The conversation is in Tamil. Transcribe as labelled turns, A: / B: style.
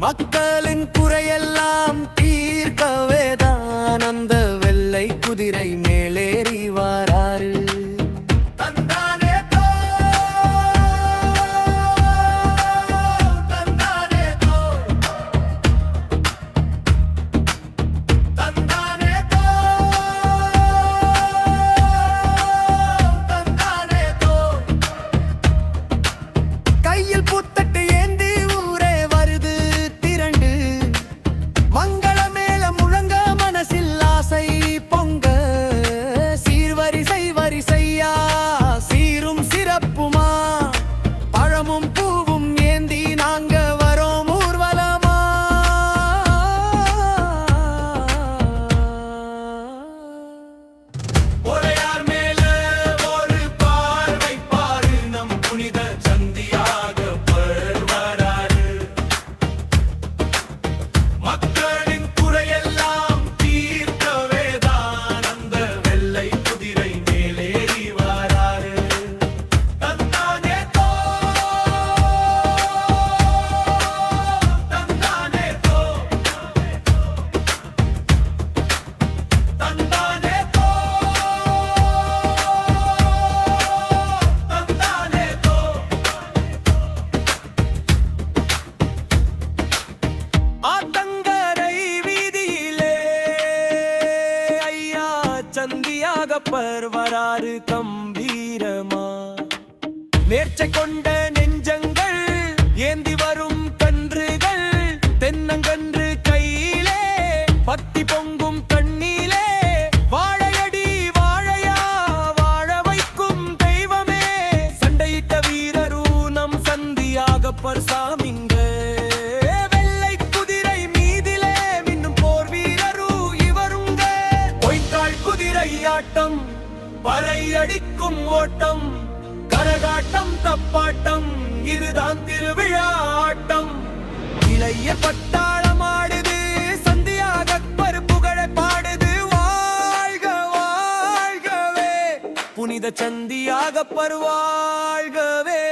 A: மக்களின் குறையெல்லாம் தீர்க்கவேதான் அந்த வெள்ளை குதிரை மேலேறி வாராரு. கையில் புத்தட்டு ஏந்தி ஊரே வருது திரண்டு, மங்கள மேல முழங்க மனசில் ஆசை பொங்க, சீர்வரிசை வரிசையா சீரும் சிறப்புமா, பழமும் பூவும் ஏந்தி நாங்க வரோம் ஊர்வலமா.
B: ஒரையார் மேல ஒரு பார்வை பாரு, நம் புனித சந்தியாகப்பர் வராரு. மக்களின் குறையெல்லாம் தீர்க்கவேதான் அந்த வெள்ளை குதிரை மேலேறி வராரு. தந்தானே தோ, தந்தானே தோ, தந்தானே தோ, தந்தானே தோ.
A: ஆத்தங்கரை வீதியிலே ஐயா சந்தியாகப்பர் வராரு கம்பீரமா, நேர்ச்சை கொண்ட நெஞ்சங்கள் ஏந்தி வரும் கன்றுகள், தென்னங்கன்று கையிலே பத்தி பொங்கும் கண்ணிலே, வாழையடி வாழையா வாழ வைக்கும் தெய்வமே, சண்டையிட்ட வீரரு நம் சந்தியாகப்பர் சாமிங்க. வெள்ளை குதிரை மீதிலே மின்னும் போர் வீரரு இவருங்க. பொய்க்கால் குதிரை ஆட்டம், பறை அடிக்கும் ஓட்டம், கரகாட்டம் தப்பாட்டம், இதுதான் திருவிழா ஆட்டம். இளைய பட்டாளம் ஆடுது, சந்தியாகப்பர் புகழை பாடுது. வாழ்க வாழ்கவே புனித சந்தியாகப்பர் வாழ்கவே.